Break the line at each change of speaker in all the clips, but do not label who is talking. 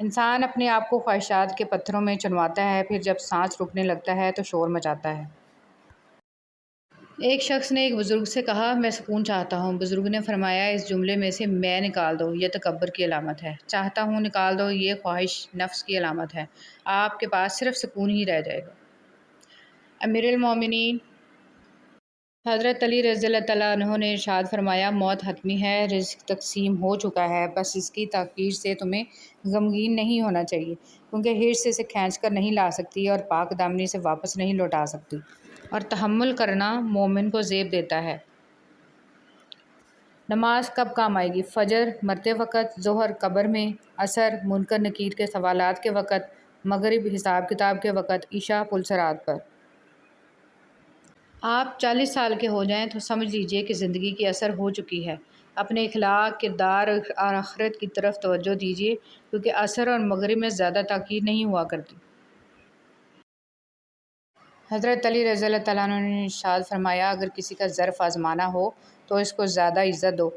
انسان اپنے آپ کو خواہشات کے پتھروں میں چنواتا ہے، پھر جب سانس رکنے لگتا ہے تو شور مچاتا ہے۔ ایک شخص نے ایک بزرگ سے کہا، میں سکون چاہتا ہوں۔ بزرگ نے فرمایا، اس جملے میں سے میں نکال دو، یہ تکبر کی علامت ہے۔ چاہتا ہوں نکال دو، یہ خواہش نفس کی علامت ہے۔ آپ کے پاس صرف سکون ہی رہ جائے گا۔ امیر المومنین حضرت علی رضی اللہ تعالیٰ عنہ نے ارشاد فرمایا، موت حتمی ہے، رزق تقسیم ہو چکا ہے، بس اس کی تاخیر سے تمہیں غمگین نہیں ہونا چاہیے، کیونکہ حرص اسے کھینچ کر نہیں لا سکتی اور پاک دامنی سے واپس نہیں لوٹا سکتی، اور تحمل کرنا مومن کو زیب دیتا ہے۔ نماز کب کام آئے گی؟ فجر مرتے وقت، ظہر قبر میں، عصر منکر نکیر کے سوالات کے وقت، مغرب حساب کتاب کے وقت، عشاء پل صراط پر۔ آپ 40 سال کے ہو جائیں تو سمجھ لیجئے کہ زندگی کی اثر ہو چکی ہے۔ اپنے اخلاق، کردار اور آخرت کی طرف توجہ دیجئے، کیونکہ عصر اور مغرب میں زیادہ تاخیر نہیں ہوا کرتی۔ حضرت علی رضی اللہ تعالیٰ عنہ نے ارشاد فرمایا، اگر کسی کا ظرف آزمانا ہو تو اس کو زیادہ عزت دو۔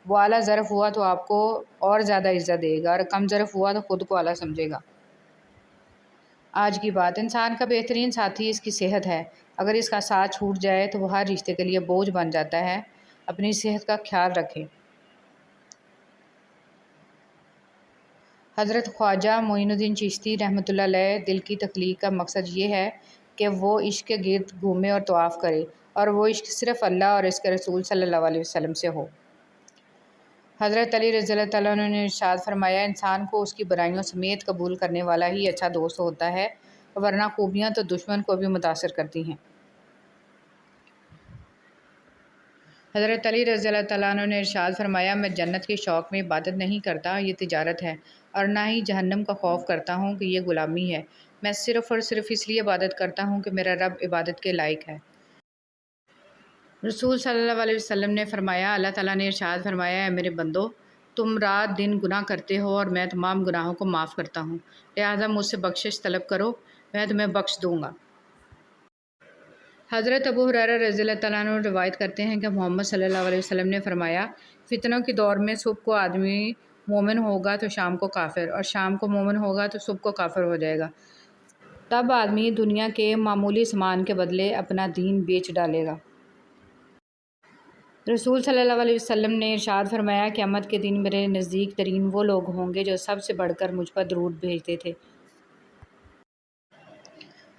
وہ اعلیٰ ظرف ہوا تو آپ کو اور زیادہ عزت دے گا، اور کم ظرف ہوا تو خود کو اعلیٰ سمجھے گا۔ آج کی بات، انسان کا بہترین ساتھی اس کی صحت ہے۔ اگر اس کا ساتھ چھوٹ جائے تو وہ ہر رشتے کے لیے بوجھ بن جاتا ہے۔ اپنی صحت کا خیال رکھیں۔ حضرت خواجہ معین الدین چشتی رحمۃ اللہ علیہ، دل کی تخلیق کا مقصد یہ ہے کہ وہ عشق کے گرد گھومے اور طواف کرے، اور وہ عشق صرف اللہ اور اس کے رسول صلی اللہ علیہ وسلم سے ہو۔ حضرت علی رضی اللہ تعالیٰ عنہ نے ارشاد فرمایا، انسان کو اس کی برائیوں سمیت قبول کرنے والا ہی اچھا دوست ہوتا ہے، ورنہ خوبیاں تو دشمن کو بھی متاثر کرتی ہیں۔ حضرت علی رضی اللہ تعالیٰ عنہ نے ارشاد فرمایا، میں جنت کے شوق میں عبادت نہیں کرتا، یہ تجارت ہے، اور نہ ہی جہنم کا خوف کرتا ہوں کہ یہ غلامی ہے۔ میں صرف اور صرف اس لیے عبادت کرتا ہوں کہ میرا رب عبادت کے لائق ہے۔ رسول صلی اللہ علیہ وسلم نے فرمایا، اللہ تعالیٰ نے ارشاد فرمایا، اے میرے بندو، تم رات دن گناہ کرتے ہو اور میں تمام گناہوں کو معاف کرتا ہوں، لہٰذا مجھ سے بخشش طلب کرو، میں تمہیں بخش دوں گا۔ حضرت ابو ہریرہ رضی اللہ تعالیٰ عنہ روایت کرتے ہیں کہ محمد صلی اللہ علیہ وسلم نے فرمایا، فتنوں کے دور میں صبح کو آدمی مومن ہوگا تو شام کو کافر، اور شام کو مومن ہوگا تو صبح کو کافر ہو جائے گا۔ تب آدمی دنیا کے معمولی سامان کے بدلے اپنا دین بیچ ڈالے گا۔ رسول صلی اللہ علیہ وسلم نے ارشاد فرمایا، قیامت کے دن میرے نزدیک ترین وہ لوگ ہوں گے جو سب سے بڑھ کر مجھ پر درود بھیجتے تھے۔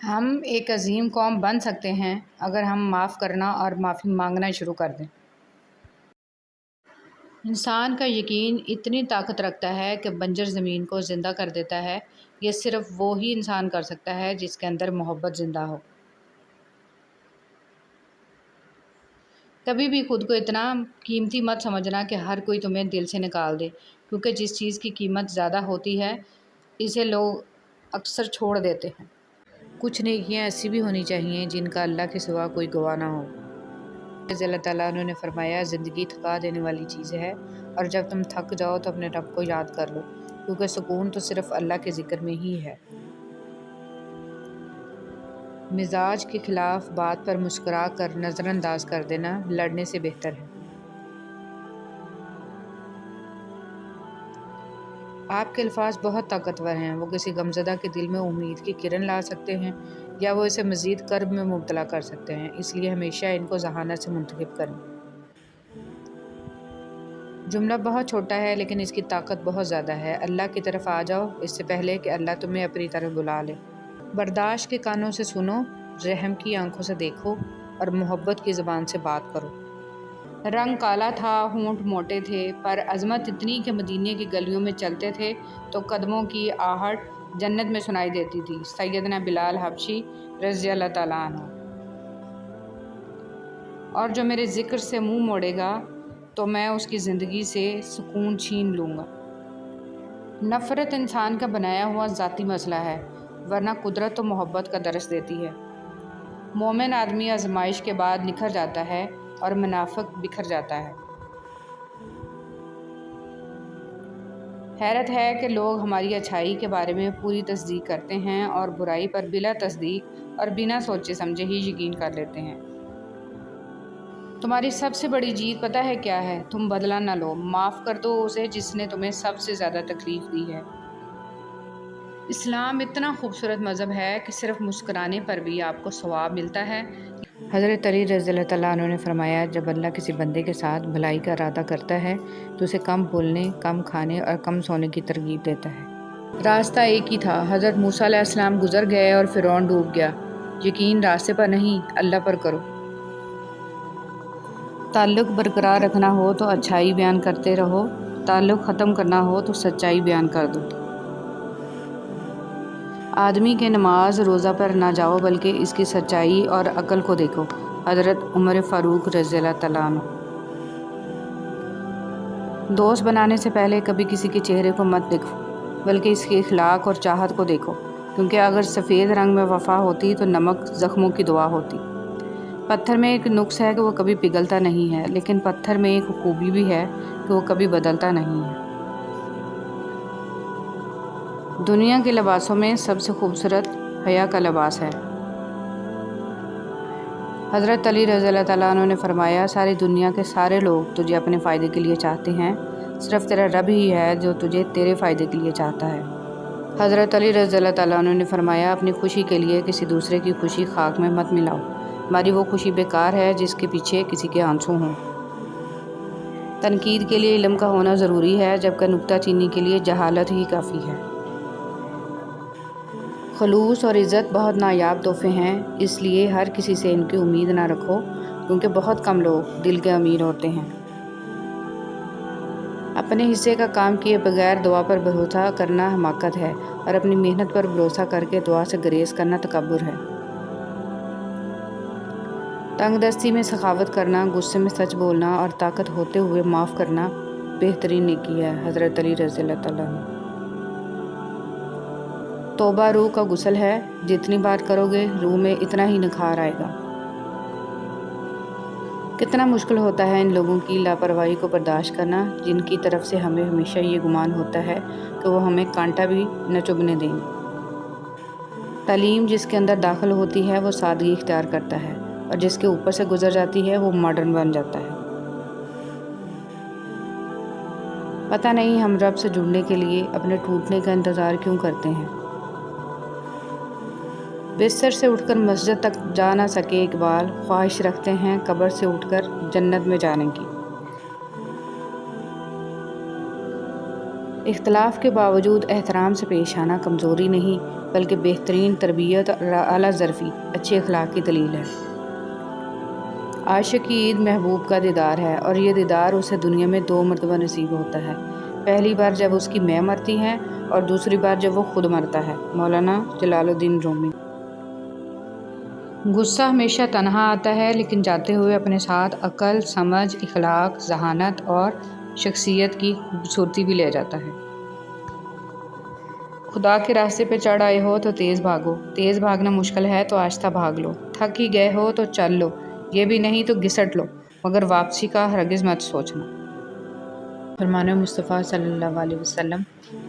ہم ایک عظیم قوم بن سکتے ہیں اگر ہم معاف کرنا اور معافی مانگنا شروع کر دیں۔ انسان کا یقین اتنی طاقت رکھتا ہے کہ بنجر زمین کو زندہ کر دیتا ہے۔ یہ صرف وہی انسان کر سکتا ہے جس کے اندر محبت زندہ ہو۔ کبھی بھی خود کو اتنا قیمتی مت سمجھنا کہ ہر کوئی تمہیں دل سے نکال دے، کیونکہ جس چیز کی قیمت زیادہ ہوتی ہے اسے لوگ اکثر چھوڑ دیتے ہیں۔ کچھ نیکیاں ایسی بھی ہونی چاہیے جن کا اللہ کے سوا کوئی گواہ نہ ہو۔ رضی اللہ تعالیٰ عنہ نے فرمایا، زندگی تھکا دینے والی چیز ہے، اور جب تم تھک جاؤ تو اپنے رب کو یاد کر لو، کیونکہ سکون تو صرف اللہ کے ذکر میں ہی ہے۔ مزاج کے خلاف بات پر مسکرا کر نظر انداز کر دینا لڑنے سے بہتر ہے۔ آپ کے الفاظ بہت طاقتور ہیں، وہ کسی غمزدہ کے دل میں امید کی کرن لا سکتے ہیں، یا وہ اسے مزید کرب میں مبتلا کر سکتے ہیں، اس لیے ہمیشہ ان کو ذہانت سے منتخب کریں۔ جملہ بہت چھوٹا ہے لیکن اس کی طاقت بہت زیادہ ہے، اللہ کی طرف آ جاؤ اس سے پہلے کہ اللہ تمہیں اپنی طرف بلا لے۔ برداشت کے کانوں سے سنو، رحم کی آنکھوں سے دیکھو، اور محبت کی زبان سے بات کرو۔ رنگ کالا تھا، ہونٹ موٹے تھے، پر عظمت اتنی کہ مدینے کی گلیوں میں چلتے تھے تو قدموں کی آہٹ جنت میں سنائی دیتی تھی۔ سیدنا بلال حبشی رضی اللہ تعالیٰ عنہ۔ اور جو میرے ذکر سے منہ موڑے گا تو میں اس کی زندگی سے سکون چھین لوں گا۔ نفرت انسان کا بنایا ہوا ذاتی مسئلہ ہے، ورنہ قدرت تو محبت کا درس دیتی ہے۔ مومن آدمی آزمائش کے بعد نکھر جاتا ہے اور منافق بکھر جاتا ہے۔ حیرت ہے کہ لوگ ہماری اچھائی کے بارے میں پوری تصدیق کرتے ہیں اور برائی پر بلا تصدیق اور بنا سوچے سمجھے ہی یقین کر لیتے ہیں۔ تمہاری سب سے بڑی جیت پتہ ہے کیا ہے؟ تم بدلہ نہ لو، معاف کر دو اسے جس نے تمہیں سب سے زیادہ تکلیف دی ہے۔ اسلام اتنا خوبصورت مذہب ہے کہ صرف مسکرانے پر بھی آپ کو ثواب ملتا ہے۔ حضرت علی رضی اللہ تعالیٰ عنہ نے فرمایا، جب اللہ کسی بندے کے ساتھ بھلائی کا ارادہ کرتا ہے تو اسے کم بولنے، کم کھانے اور کم سونے کی ترغیب دیتا ہے۔ راستہ ایک ہی تھا، حضرت موسیٰ علیہ السلام گزر گئے اور فرعون ڈوب گیا۔ یقین راستے پر نہیں، اللہ پر کرو۔ تعلق برقرار رکھنا ہو تو اچھائی بیان کرتے رہو، تعلق ختم کرنا ہو تو سچائی بیان کر دو۔ آدمی کے نماز روزہ پر نہ جاؤ بلکہ اس کی سچائی اور عقل کو دیکھو۔ حضرت عمر فاروق رضی اللہ تعالیٰ عنہ۔ دوست بنانے سے پہلے کبھی کسی کے چہرے کو مت دیکھو بلکہ اس کے اخلاق اور چاہت کو دیکھو، کیونکہ اگر سفید رنگ میں وفا ہوتی تو نمک زخموں کی دوا ہوتی۔ پتھر میں ایک نقص ہے کہ وہ کبھی پگھلتا نہیں ہے، لیکن پتھر میں ایک خوبی بھی ہے کہ وہ کبھی بدلتا نہیں ہے۔ دنیا کے لباسوں میں سب سے خوبصورت حیا کا لباس ہے۔ حضرت علی رضی اللہ تعالیٰ عنہ نے فرمایا، ساری دنیا کے سارے لوگ تجھے اپنے فائدے کے لیے چاہتے ہیں، صرف تیرا رب ہی ہے جو تجھے تیرے فائدے کے لیے چاہتا ہے۔ حضرت علی رضی اللہ تعالیٰ عنہ نے فرمایا، اپنی خوشی کے لیے کسی دوسرے کی خوشی خاک میں مت ملاؤ، ہماری وہ خوشی بیکار ہے جس کے پیچھے کسی کے آنسو ہوں۔ تنقید کے لیے علم کا ہونا ضروری ہے، جبکہ نکتہ چینی کے لیے جہالت ہی کافی ہے۔ خلوص اور عزت بہت نایاب تحفے ہیں، اس لیے ہر کسی سے ان کی امید نہ رکھو، کیونکہ بہت کم لوگ دل کے امیر ہوتے ہیں۔ اپنے حصے کا کام کیے بغیر دعا پر بھروسہ کرنا حماقت ہے، اور اپنی محنت پر بھروسہ کر کے دعا سے گریز کرنا تکبر ہے۔ تنگ دستی میں سخاوت کرنا، غصے میں سچ بولنا اور طاقت ہوتے ہوئے معاف کرنا بہترین نیکی ہے۔ حضرت علی رضی اللہ تعالیٰ عنہ۔ توبہ روح کا غسل ہے، جتنی بار کرو گے روح میں اتنا ہی نکھار آئے گا۔ کتنا مشکل ہوتا ہے ان لوگوں کی لاپرواہی کو برداشت کرنا جن کی طرف سے ہمیں ہمیشہ یہ گمان ہوتا ہے کہ وہ ہمیں کانٹا بھی نہ چبھنے دیں گے۔ تعلیم جس کے اندر داخل ہوتی ہے وہ سادگی اختیار کرتا ہے، اور جس کے اوپر سے گزر جاتی ہے وہ ماڈرن بن جاتا ہے۔ پتہ نہیں ہم رب سے جڑنے کے لیے اپنے ٹوٹنے کا انتظار کیوں کرتے ہیں۔ بستر سے اٹھ کر مسجد تک جا نہ سکے اقبال، خواہش رکھتے ہیں قبر سے اٹھ کر جنت میں جانے کی۔ اختلاف کے باوجود احترام سے پیش آنا کمزوری نہیں بلکہ بہترین تربیت اور اعلیٰ ظرفی اچھے اخلاق کی دلیل ہے۔ عاشق کی عید محبوب کا دیدار ہے، اور یہ دیدار اسے دنیا میں 2 مرتبہ نصیب ہوتا ہے، پہلی بار جب اس کی ماں مرتی ہے اور دوسری بار جب وہ خود مرتا ہے۔ مولانا جلال الدین رومی۔ غصہ ہمیشہ تنہا آتا ہے، لیکن جاتے ہوئے اپنے ساتھ عقل، سمجھ، اخلاق، ذہانت اور شخصیت کی خوبصورتی بھی لے جاتا ہے۔ خدا کے راستے پہ چڑھ آئے ہو تو تیز بھاگو، تیز بھاگنا مشکل ہے تو آہستہ بھاگ لو، تھک ہی گئے ہو تو چل لو، یہ بھی نہیں تو گھسٹ لو، مگر واپسی کا ہرگز مت سوچنا۔ فرمان مصطفیٰ صلی اللہ علیہ وسلم،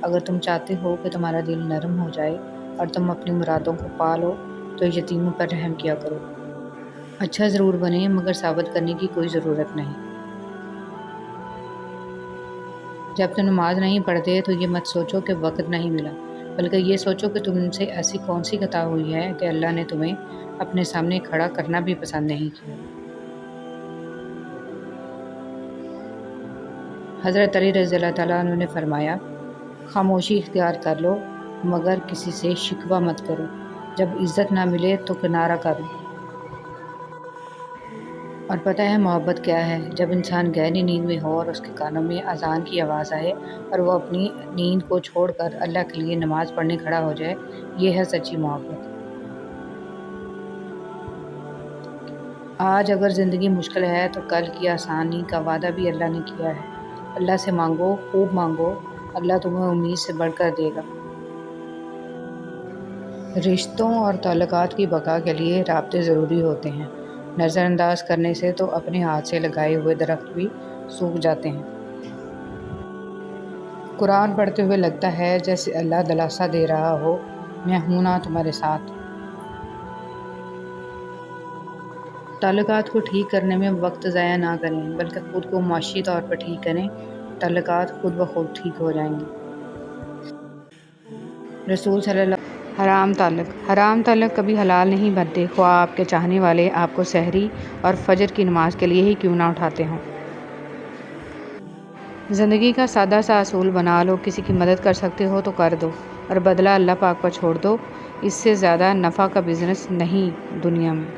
اگر تم چاہتے ہو کہ تمہارا دل نرم ہو جائے اور تم اپنی مرادوں کو پا لو تو یتیموں پر رحم کیا کرو۔ اچھا ضرور بنے مگر ثابت کرنے کی کوئی ضرورت نہیں۔ جب تم نماز نہیں پڑھتے تو یہ مت سوچو کہ وقت نہیں ملا، بلکہ یہ سوچو کہ تم سے ایسی کون سی خطا ہوئی ہے کہ اللہ نے تمہیں اپنے سامنے کھڑا کرنا بھی پسند نہیں کیا۔ حضرت علی رضی اللہ تعالیٰ عنہ نے فرمایا، خاموشی اختیار کر لو مگر کسی سے شکوہ مت کرو، جب عزت نہ ملے تو کنارہ کرو۔ اور پتہ ہے محبت کیا ہے؟ جب انسان گہری نیند میں ہو اور اس کے کانوں میں اذان کی آواز آئے اور وہ اپنی نیند کو چھوڑ کر اللہ کے لیے نماز پڑھنے کھڑا ہو جائے، یہ ہے سچی محبت۔ آج اگر زندگی مشکل ہے تو کل کی آسانی کا وعدہ بھی اللہ نے کیا ہے۔ اللہ سے مانگو، خوب مانگو، اللہ تمہیں امید سے بڑھ کر دے گا۔ رشتوں اور تعلقات کی بقا کے لیے رابطے ضروری ہوتے ہیں، نظر انداز کرنے سے تو اپنے ہاتھ سے لگائے ہوئے درخت بھی سوکھ جاتے ہیں۔ قرآن پڑھتے ہوئے لگتا ہے جیسے اللہ دلاسا دے رہا ہو، میں ہوں نا تمہارے ساتھ۔ تعلقات کو ٹھیک کرنے میں وقت ضائع نہ کریں بلکہ خود کو معاشی طور پر ٹھیک کریں، تعلقات خود بخود ٹھیک ہو جائیں گے۔ رسول صلی اللہ حرام تعلق کبھی حلال نہیں بنتے، خواہ آپ کے چاہنے والے آپ کو سحری اور فجر کی نماز کے لیے ہی کیوں نہ اٹھاتے ہوں۔ زندگی کا سادہ سا اصول بنا لو، کسی کی مدد کر سکتے ہو تو کر دو اور بدلہ اللہ پاک پر چھوڑ دو۔ اس سے زیادہ نفع کا بزنس نہیں دنیا میں۔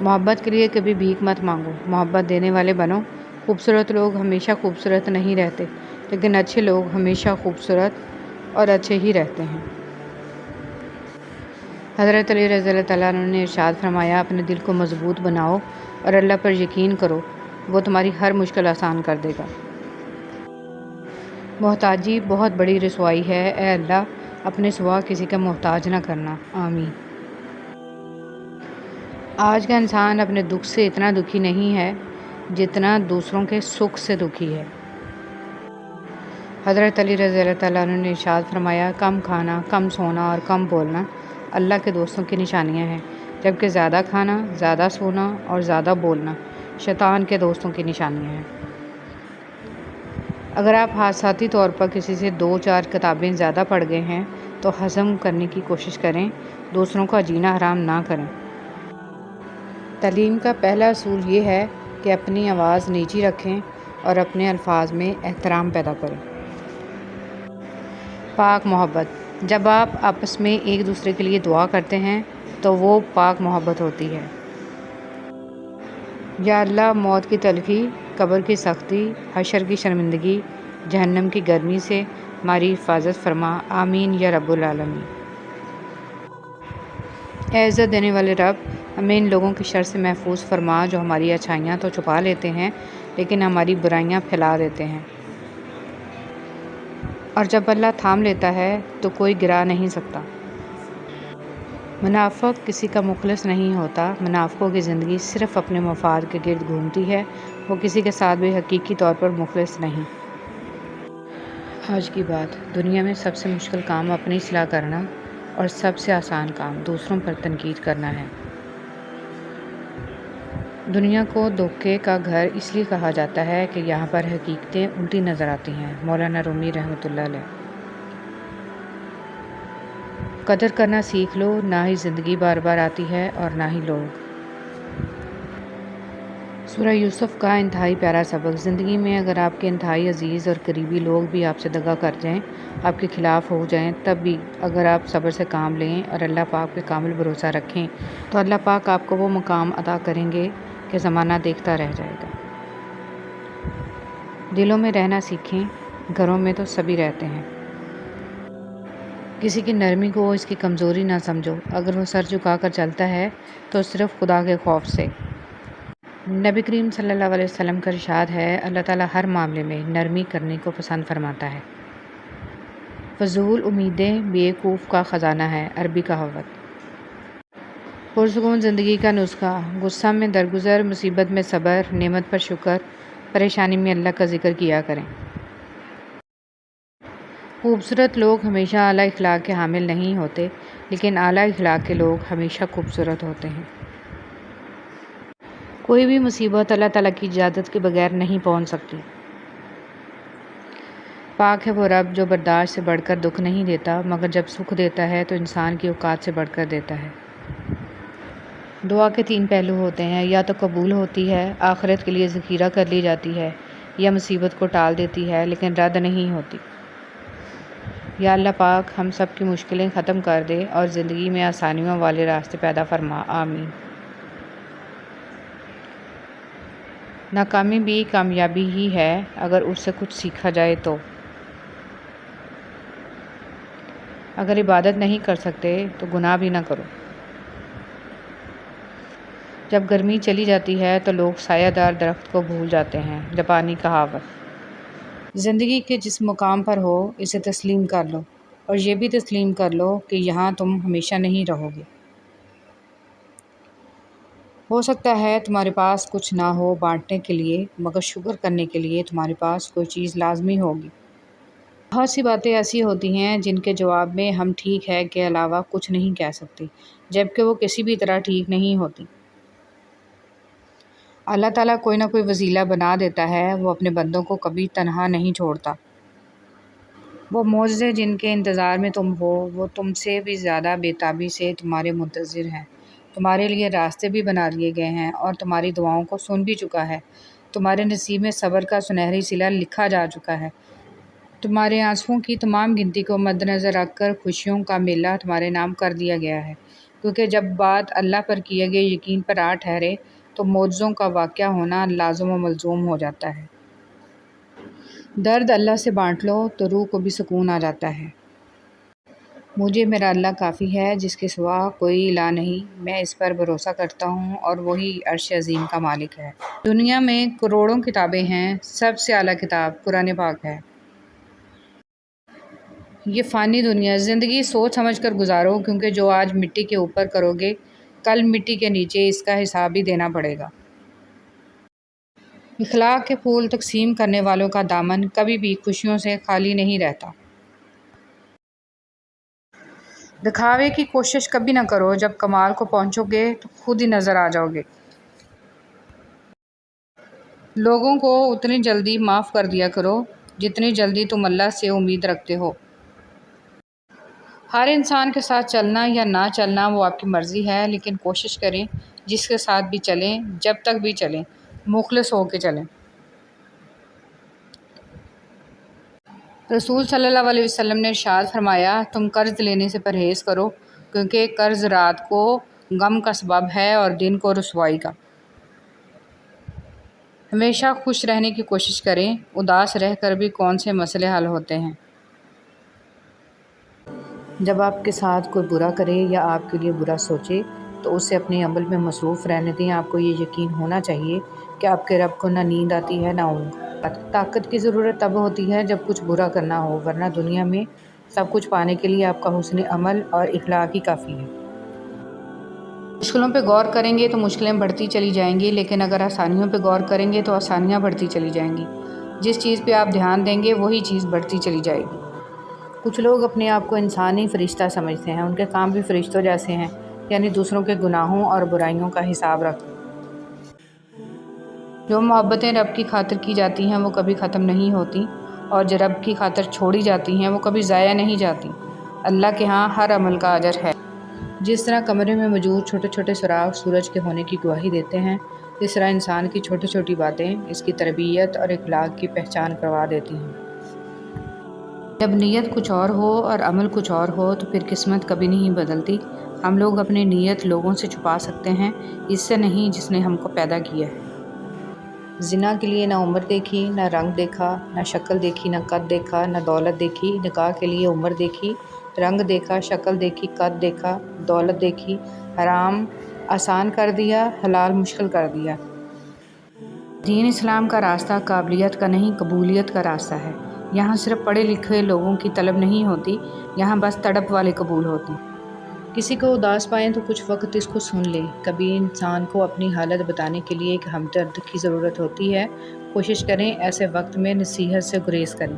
محبت کے لیے کبھی بھیک مت مانگو، محبت دینے والے بنو۔ خوبصورت لوگ ہمیشہ خوبصورت نہیں رہتے، لیکن اچھے لوگ ہمیشہ خوبصورت اور اچھے ہی رہتے ہیں۔ حضرت علی رضی اللہ تعالیٰ عنہ نے ارشاد فرمایا، اپنے دل کو مضبوط بناؤ اور اللہ پر یقین کرو، وہ تمہاری ہر مشکل آسان کر دے گا۔ محتاجی بہت بڑی رسوائی ہے، اے اللہ اپنے سوا کسی کا محتاج نہ کرنا، آمین۔ آج کا انسان اپنے دکھ سے اتنا دکھی نہیں ہے جتنا دوسروں کے سکھ سے دکھی ہے۔ حضرت علی رضی اللہ تعالیٰ عنہ نے ارشاد فرمایا، کم کھانا، کم سونا اور کم بولنا اللہ کے دوستوں کی نشانیاں ہیں، جبکہ زیادہ کھانا، زیادہ سونا اور زیادہ بولنا شیطان کے دوستوں کی نشانیاں ہیں۔ اگر آپ حادثاتی طور پر کسی سے 2-4 کتابیں زیادہ پڑھ گئے ہیں تو ہضم کرنے کی کوشش کریں، دوسروں کا جینا حرام نہ کریں۔ تعلیم کا پہلا اصول یہ ہے کہ اپنی آواز نیچی رکھیں اور اپنے الفاظ میں احترام پیدا کریں۔ پاک محبت، جب آپ آپس میں ایک دوسرے کے لیے دعا کرتے ہیں تو وہ پاک محبت ہوتی ہے۔ یا اللہ، موت کی تلخی، قبر کی سختی، حشر کی شرمندگی، جہنم کی گرمی سے ہماری حفاظت فرما، آمین یا رب العالمین۔ اے عزت دینے والے رب، ہمیں ان لوگوں کی شر سے محفوظ فرما جو ہماری اچھائیاں تو چھپا لیتے ہیں لیکن ہماری برائیاں پھیلا دیتے ہیں، اور جب اللہ تھام لیتا ہے تو کوئی گرا نہیں سکتا۔ منافق کسی کا مخلص نہیں ہوتا، منافقوں کی زندگی صرف اپنے مفاد کے گرد گھومتی ہے، وہ کسی کے ساتھ بھی حقیقی طور پر مخلص نہیں۔ آج کی بات، دنیا میں سب سے مشکل کام اپنی اصلاح کرنا اور سب سے آسان کام دوسروں پر تنقید کرنا ہے۔ دنیا کو دھوکے کا گھر اس لیے کہا جاتا ہے کہ یہاں پر حقیقتیں الٹی نظر آتی ہیں، مولانا رومی رحمۃ اللہ علیہ۔ قدر کرنا سیکھ لو، نہ ہی زندگی بار بار آتی ہے اور نہ ہی لوگ۔ سورہ یوسف کا انتہائی پیارا سبق، زندگی میں اگر آپ کے انتہائی عزیز اور قریبی لوگ بھی آپ سے دغا کر جائیں، آپ کے خلاف ہو جائیں، تب بھی اگر آپ صبر سے کام لیں اور اللہ پاک پہ کامل بھروسہ رکھیں تو اللہ پاک آپ کو وہ مقام عطا کریں گے کہ زمانہ دیکھتا رہ جائے گا۔ دلوں میں رہنا سیکھیں، گھروں میں تو سبھی رہتے ہیں۔ کسی کی نرمی کو اس کی کمزوری نہ سمجھو، اگر وہ سر جھکا کر چلتا ہے تو صرف خدا کے خوف سے۔ نبی کریم صلی اللہ علیہ وسلم کا ارشاد ہے، اللہ تعالیٰ ہر معاملے میں نرمی کرنے کو پسند فرماتا ہے۔ فضول امیدیں بیوقوف کا خزانہ ہے، عربی کہاوت۔ پرسکون زندگی کا نسخہ، غصہ میں درگزر، مصیبت میں صبر، نعمت پر شکر، پریشانی میں اللہ کا ذکر کیا کریں۔ خوبصورت لوگ ہمیشہ اعلیٰ اخلاق کے حامل نہیں ہوتے، لیکن اعلیٰ اخلاق کے لوگ ہمیشہ خوبصورت ہوتے ہیں۔ کوئی بھی مصیبت اللہ تعالیٰ کی اجازت کے بغیر نہیں پہنچ سکتی۔ پاک ہے وہ رب جو برداشت سے بڑھ کر دکھ نہیں دیتا، مگر جب سکھ دیتا ہے تو انسان کی اوقات سے بڑھ کر دیتا ہے۔ دعا کے 3 پہلو ہوتے ہیں، یا تو قبول ہوتی ہے، آخرت کے لیے ذخیرہ کر لی جاتی ہے، یا مصیبت کو ٹال دیتی ہے لیکن رد نہیں ہوتی۔ یا اللہ پاک ہم سب کی مشکلیں ختم کر دے اور زندگی میں آسانیوں والے راستے پیدا فرما، آمین۔ ناکامی بھی کامیابی ہی ہے اگر اس سے کچھ سیکھا جائے تو۔ اگر عبادت نہیں کر سکتے تو گناہ بھی نہ کرو۔ جب گرمی چلی جاتی ہے تو لوگ سایہ دار درخت کو بھول جاتے ہیں، جاپانی کہاوت۔ زندگی کے جس مقام پر ہو اسے تسلیم کر لو، اور یہ بھی تسلیم کر لو کہ یہاں تم ہمیشہ نہیں رہو گے۔ ہو سکتا ہے تمہارے پاس کچھ نہ ہو بانٹنے کے لیے، مگر شکر کرنے کے لیے تمہارے پاس کوئی چیز لازمی ہوگی۔ بہت سی باتیں ایسی ہوتی ہیں جن کے جواب میں ہم ٹھیک ہے کے علاوہ کچھ نہیں کہہ سکتے، جبکہ وہ کسی بھی طرح ٹھیک نہیں ہوتی۔ اللہ تعالیٰ کوئی نہ کوئی وسیلہ بنا دیتا ہے، وہ اپنے بندوں کو کبھی تنہا نہیں چھوڑتا۔ وہ معجزے جن کے انتظار میں تم ہو، وہ تم سے بھی زیادہ بےتابی سے تمہارے منتظر ہیں۔ تمہارے لیے راستے بھی بنا دیے گئے ہیں اور تمہاری دعاؤں کو سن بھی چکا ہے۔ تمہارے نصیب میں صبر کا سنہری صلہ لکھا جا چکا ہے۔ تمہارے آنسوؤں کی تمام گنتی کو مد نظر رکھ کر خوشیوں کا میلہ تمہارے نام کر دیا گیا ہے، کیونکہ جب بات اللہ پر کیے گئے یقین پر آ ٹھہرے تو معجزوں کا واقعہ ہونا لازم و ملزوم ہو جاتا ہے۔ درد اللہ سے بانٹ لو تو روح کو بھی سکون آ جاتا ہے۔ مجھے میرا اللہ کافی ہے، جس کے سوا کوئی الہ نہیں۔ میں اس پر بھروسہ کرتا ہوں اور وہی عرش عظیم کا مالک ہے۔ دنیا میں کروڑوں کتابیں ہیں، سب سے اعلیٰ کتاب قرآن پاک ہے۔ یہ فانی دنیا، زندگی سوچ سمجھ کر گزارو، کیونکہ جو آج مٹی کے اوپر کرو گے کل مٹی کے نیچے اس کا حساب بھی دینا پڑے گا۔ اخلاق کے پھول تقسیم کرنے والوں کا دامن کبھی بھی خوشیوں سے خالی نہیں رہتا۔ دکھاوے کی کوشش کبھی نہ کرو، جب کمال کو پہنچو گے تو خود ہی نظر آ جاؤ گے۔ لوگوں کو اتنی جلدی معاف کر دیا کرو جتنی جلدی تم اللہ سے امید رکھتے ہو۔ ہر انسان کے ساتھ چلنا یا نہ چلنا وہ آپ کی مرضی ہے، لیکن کوشش کریں جس کے ساتھ بھی چلیں، جب تک بھی چلیں، مخلص ہو کے چلیں۔ رسول صلی اللہ علیہ وسلم نے ارشاد فرمایا، تم قرض لینے سے پرہیز کرو، کیونکہ قرض رات کو غم کا سبب ہے اور دن کو رسوائی کا۔ ہمیشہ خوش رہنے کی کوشش کریں، اداس رہ کر بھی کون سے مسئلے حل ہوتے ہیں۔ جب آپ کے ساتھ کوئی برا کرے یا آپ کے لیے برا سوچے تو اسے اپنے عمل میں مصروف رہنے دیں۔ آپ کو یہ یقین ہونا چاہیے کہ آپ کے رب کو نہ نیند آتی ہے نہ اونگ۔ طاقت کی ضرورت تب ہوتی ہے جب کچھ برا کرنا ہو، ورنہ دنیا میں سب کچھ پانے کے لیے آپ کا حسن عمل اور اخلاق ہی کافی ہے۔ مشکلوں پہ غور کریں گے تو مشکلیں بڑھتی چلی جائیں گی، لیکن اگر آسانیوں پہ غور کریں گے تو آسانیاں بڑھتی چلی جائیں گی۔ جس چیز پہ آپ دھیان دیں گے وہی چیز بڑھتی چلی جائے گی۔ کچھ لوگ اپنے آپ کو انسانی فرشتہ سمجھتے ہیں، ان کے کام بھی فرشتوں جیسے ہیں، یعنی دوسروں کے گناہوں اور برائیوں کا حساب رکھتے ہیں۔ جو محبتیں رب کی خاطر کی جاتی ہیں وہ کبھی ختم نہیں ہوتی، اور جو رب کی خاطر چھوڑی جاتی ہیں وہ کبھی ضائع نہیں جاتی۔ اللہ کے ہاں ہر عمل کا اجر ہے۔ جس طرح کمرے میں موجود چھوٹے چھوٹے سراغ سورج کے ہونے کی گواہی دیتے ہیں، اس طرح انسان کی چھوٹی چھوٹی باتیں اس کی تربیت اور اخلاق کی پہچان کروا دیتی ہیں۔ جب نیت کچھ اور ہو اور عمل کچھ اور ہو تو پھر قسمت کبھی نہیں بدلتی۔ ہم لوگ اپنی نیت لوگوں سے چھپا سکتے ہیں، اس سے نہیں جس نے ہم کو پیدا کیا ہے۔ زنا کے لیے نہ عمر دیکھی، نہ رنگ دیکھا، نہ شکل دیکھی، نہ قد دیکھا، نہ دولت دیکھی۔ نکاح کے لیے عمر دیکھی، رنگ دیکھا، شکل دیکھی، قد دیکھا، دولت دیکھی۔ حرام آسان کر دیا، حلال مشکل کر دیا۔ دین اسلام کا راستہ قابلیت کا نہیں، قبولیت کا راستہ ہے۔ یہاں صرف پڑھے لکھے لوگوں کی طلب نہیں ہوتی، یہاں بس تڑپ والے قبول ہوتے ہیں۔ کسی کو اداس پائیں تو کچھ وقت اس کو سن لیں۔ کبھی انسان کو اپنی حالت بتانے کے لیے ایک ہمدرد کی ضرورت ہوتی ہے۔ کوشش کریں ایسے وقت میں نصیحت سے گریز کریں۔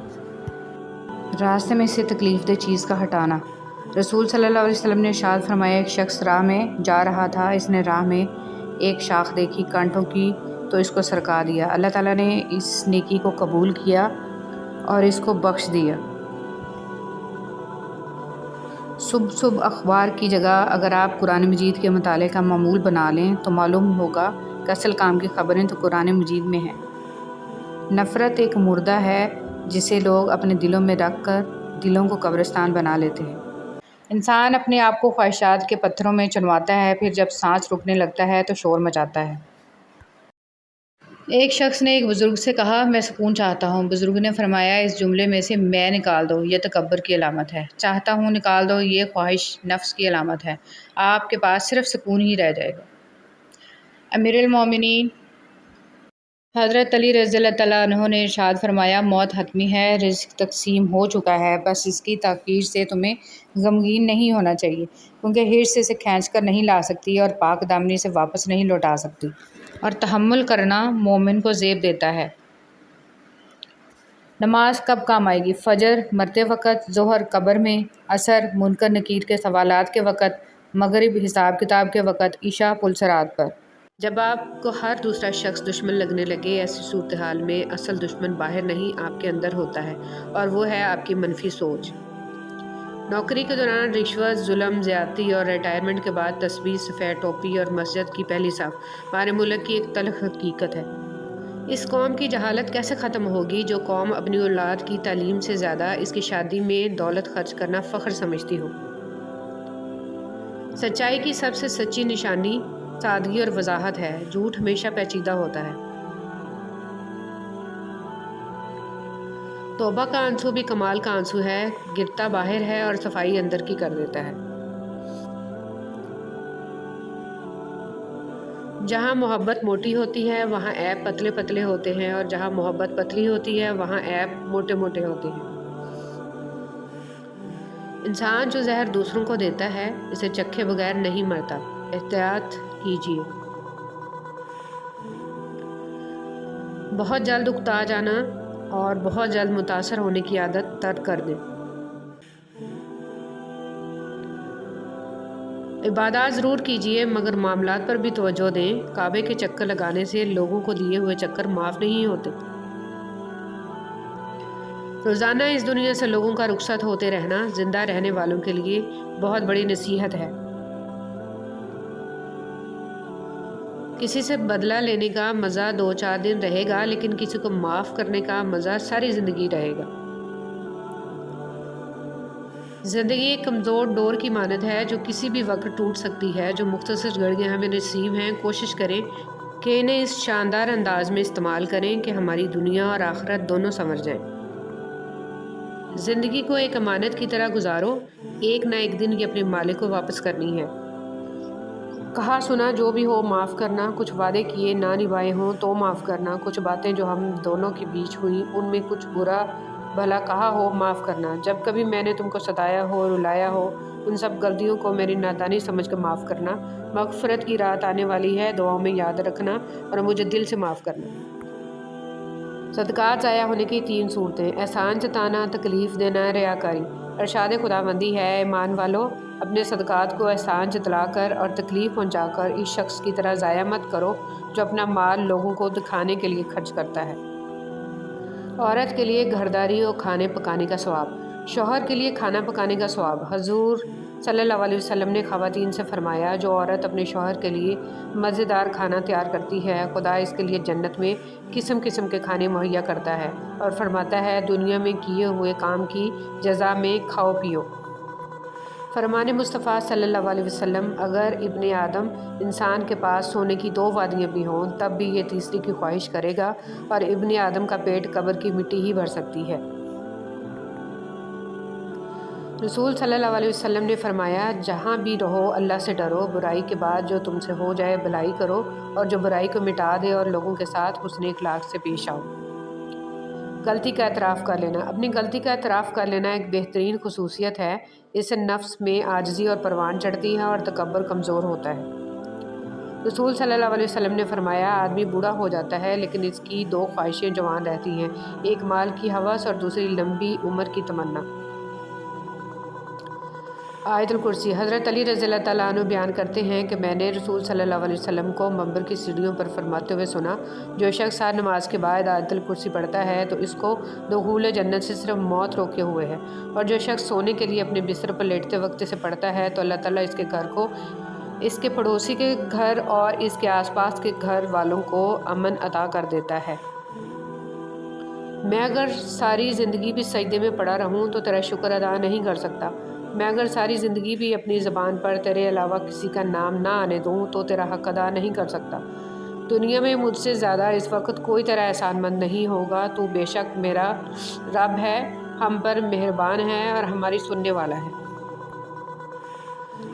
راستے میں سے تکلیف دہ چیز کا ہٹانا۔ رسول صلی اللہ علیہ وسلم نے ارشاد فرمایا، ایک شخص راہ میں جا رہا تھا، اس نے راہ میں ایک شاخ دیکھی کانٹوں کی تو اس کو سرکا دیا۔ اللہ تعالیٰ نے اس نیکی کو قبول کیا اور اس کو بخش دیا۔ صبح صبح اخبار کی جگہ اگر آپ قرآن مجید کے مطالعے کا معمول بنا لیں تو معلوم ہوگا کہ اصل کام کی خبریں تو قرآن مجید میں ہیں۔ نفرت ایک مردہ ہے جسے لوگ اپنے دلوں میں رکھ کر دلوں کو قبرستان بنا لیتے ہیں۔ انسان اپنے آپ کو خواہشات کے پتھروں میں چنواتا ہے، پھر جب سانس رکنے لگتا ہے تو شور مچاتا ہے۔ ایک شخص نے ایک بزرگ سے کہا، میں سکون چاہتا ہوں۔ بزرگ نے فرمایا، اس جملے میں سے میں نکال دو، یہ تکبر کی علامت ہے۔ چاہتا ہوں نکال دو، یہ خواہش نفس کی علامت ہے۔ آپ کے پاس صرف سکون ہی رہ جائے گا۔ امیر المومنین حضرت علی رضی اللہ تعالیٰ عنہ نے ارشاد فرمایا، موت حتمی ہے، رزق تقسیم ہو چکا ہے، بس اس کی تاخیر سے تمہیں غمگین نہیں ہونا چاہیے، کیونکہ حرص اسے کھینچ کر نہیں لا سکتی اور پاک دامنی سے واپس نہیں لوٹا سکتی، اور تحمل کرنا مومن کو زیب دیتا ہے۔ نماز کب کام آئے گی؟ فجر مرتے وقت، ظہر قبر میں، عصر منکر نکیر کے سوالات کے وقت، مغرب حساب کتاب کے وقت، عشاء پل صراط پر۔
جب آپ کو ہر دوسرا شخص دشمن لگنے لگے، ایسی صورتحال میں اصل دشمن باہر نہیں آپ کے اندر ہوتا ہے، اور وہ ہے آپ کی منفی سوچ۔ نوکری کے دوران رشوت، ظلم، زیادتی اور ریٹائرمنٹ کے بعد تسبیح، سفید ٹوپی اور مسجد کی پہلی صف ہمارے ملک کی ایک تلخ حقیقت ہے۔ اس قوم کی جہالت کیسے ختم ہوگی جو قوم اپنی اولاد کی تعلیم سے زیادہ اس کی شادی میں دولت خرچ کرنا فخر سمجھتی ہو؟ سچائی کی سب سے سچی نشانی سادگی اور وضاحت ہے۔ جھوٹ ہمیشہ پیچیدہ ہوتا ہے۔ توبہ کا آنسو بھی کمال کا آنسو ہے، گرتا باہر ہے اور صفائی اندر کی کر دیتا ہے۔ جہاں محبت موٹی ہوتی ہے وہاں عیب پتلے پتلے ہوتے ہیں، اور جہاں محبت پتلی ہوتی ہے وہاں عیب موٹے موٹے ہوتے ہیں۔ انسان جو زہر دوسروں کو دیتا ہے اسے چکھے بغیر نہیں مرتا۔ احتیاط کیجیے۔ بہت جلد اکتا جانا اور بہت جلد متاثر ہونے کی عادت ترک کر دیں۔ عبادات ضرور کیجیے مگر معاملات پر بھی توجہ دیں۔ کعبے کے چکر لگانے سے لوگوں کو دیے ہوئے چکر معاف نہیں ہوتے۔ روزانہ اس دنیا سے لوگوں کا رخصت ہوتے رہنا زندہ رہنے والوں کے لیے بہت بڑی نصیحت ہے۔ کسی سے بدلہ لینے کا مزہ 2-4 دن رہے گا، لیکن کسی کو معاف کرنے کا مزہ ساری زندگی رہے گا۔ زندگی ایک کمزور ڈور کی مانند ہے جو کسی بھی وقت ٹوٹ سکتی ہے۔ جو مختصر گھڑیاں ہمیں نصیب ہیں، کوشش کریں کہ انہیں اس شاندار انداز میں استعمال کریں کہ ہماری دنیا اور آخرت دونوں سنور جائیں۔ زندگی کو ایک امانت کی طرح گزارو، ایک نہ ایک دن یہ اپنے مالک کو واپس کرنی ہے۔ کہا سنا جو بھی ہو معاف کرنا، کچھ وعدے کیے نہ نبھائے ہوں تو معاف کرنا، کچھ باتیں جو ہم دونوں کے بیچ ہوئی ان میں کچھ برا بھلا کہا ہو معاف کرنا، جب کبھی میں نے تم کو ستایا ہو، رلایا ہو، ان سب غلطیوں کو میری نادانی سمجھ کر معاف کرنا۔ مغفرت کی رات آنے والی ہے، دعاؤں میں یاد رکھنا اور مجھے دل سے معاف کرنا۔ صدقات ضائع ہونے کی 3 صورتیں: احسان جتانا، تکلیف دینا، ریاکاری۔ ارشاد خداوندی ہے، ایمان والو، اپنے صدقات کو احسان جتلا کر اور تکلیف پہنچا کر اس شخص کی طرح ضائع مت کرو جو اپنا مال لوگوں کو دکھانے کے لیے خرچ کرتا ہے۔ عورت کے لیے گھرداری اور کھانے پکانے کا ثواب، شوہر کے لیے کھانا پکانے کا ثواب۔ حضور صلی اللہ علیہ وسلم نے خواتین سے فرمایا، جو عورت اپنے شوہر کے لیے مزیدار کھانا تیار کرتی ہے، خدا اس کے لیے جنت میں قسم قسم کے کھانے مہیا کرتا ہے اور فرماتا ہے، دنیا میں کیے ہوئے کام کی جزا میں کھاؤ پیو۔ فرمان مصطفیٰ صلی اللہ علیہ وسلم، اگر ابن آدم انسان کے پاس سونے کی 2 وادیاں بھی ہوں تب بھی یہ تیسری کی خواہش کرے گا، اور ابن آدم کا پیٹ قبر کی مٹی ہی بھر سکتی ہے۔ رسول صلی اللہ علیہ وسلم نے فرمایا، جہاں بھی رہو اللہ سے ڈرو، برائی کے بعد جو تم سے ہو جائے بھلائی کرو، اور جو برائی کو مٹا دے اور لوگوں کے ساتھ حسن اخلاق سے پیش آؤ۔ غلطی کا اعتراف کر لینا، اپنی غلطی کا اعتراف کر لینا ایک بہترین خصوصیت ہے۔ اس سے نفس میں عاجزی اور پروان چڑھتی ہے اور تکبر کمزور ہوتا ہے۔ رسول صلی اللہ علیہ وسلم نے فرمایا، آدمی بوڑھا ہو جاتا ہے لیکن اس کی 2 خواہشیں جوان رہتی ہیں، ایک مال کی ہوس اور دوسری لمبی عمر کی تمنا۔ آیت الکرسی۔ حضرت علی رضی اللہ تعالیٰ عنہ بیان کرتے ہیں کہ میں نے رسول صلی اللہ علیہ وسلم کو منبر کی سیڑھیوں پر فرماتے ہوئے سنا، جو شخص ہر نماز کے بعد آیت الکرسی پڑھتا ہے تو اس کو دخول جنت سے صرف موت روکے ہوئے ہے، اور جو شخص سونے کے لیے اپنے بستر پر لیٹتے وقت اسے پڑھتا ہے تو اللہ تعالیٰ اس کے گھر کو، اس کے پڑوسی کے گھر اور اس کے آس پاس کے گھر والوں کو امن عطا کر دیتا ہے۔ میں اگر ساری زندگی بھی سجدے میں پڑا رہوں تو تیرا شکر ادا نہیں کر سکتا۔ میں اگر ساری زندگی بھی اپنی زبان پر تیرے علاوہ کسی کا نام نہ آنے دوں تو تیرا حق ادا نہیں کر سکتا۔ دنیا میں مجھ سے زیادہ اس وقت کوئی تیرا احسان مند نہیں ہوگا۔ تو بے شک میرا رب ہے، ہم پر مہربان ہے اور ہماری سننے والا ہے۔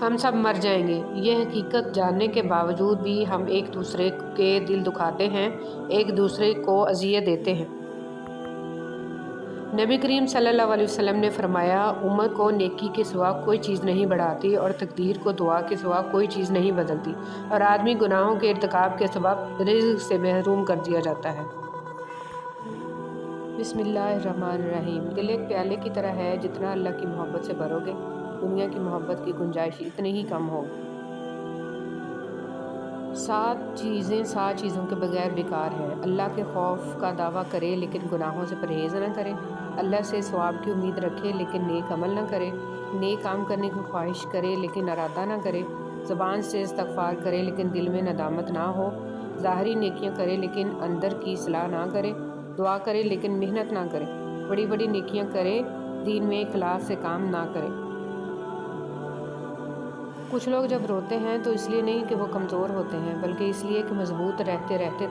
ہم سب مر جائیں گے، یہ حقیقت جاننے کے باوجود بھی ہم ایک دوسرے کے دل دکھاتے ہیں، ایک دوسرے کو اذیت دیتے ہیں۔ نبی کریم صلی اللہ علیہ وسلم نے فرمایا، عمر کو نیکی کے سوا کوئی چیز نہیں بڑھاتی اور تقدیر کو دعا کے سوا کوئی چیز نہیں بدلتی، اور آدمی گناہوں کے ارتکاب کے سبب رزق سے محروم کر دیا جاتا ہے۔ بسم اللہ الرحمن الرحیم۔ دل ایک پیالے کی طرح ہے، جتنا اللہ کی محبت سے بھرو گے دنیا کی محبت کی گنجائش اتنی ہی کم ہو۔ 7 چیزوں کے بغیر بیکار ہے۔ اللہ کے خوف کا دعویٰ کرے لیکن گناہوں سے پرہیز نہ کرے، اللہ سے ثواب کی امید رکھے لیکن نیک عمل نہ کرے، نیک کام کرنے کی خواہش کرے لیکن ارادہ نہ کرے، زبان سے استغفار کرے لیکن دل میں ندامت نہ ہو، ظاہری نیکیاں کرے لیکن اندر کی اصلاح نہ کرے، دعا کرے لیکن محنت نہ کرے، بڑی بڑی نیکیاں کرے، دین میں اخلاص سے کام نہ کرے۔ کچھ لوگ جب روتے ہیں تو اس لیے نہیں کہ وہ کمزور ہوتے ہیں، بلکہ اس لیے کہ مضبوط رہتے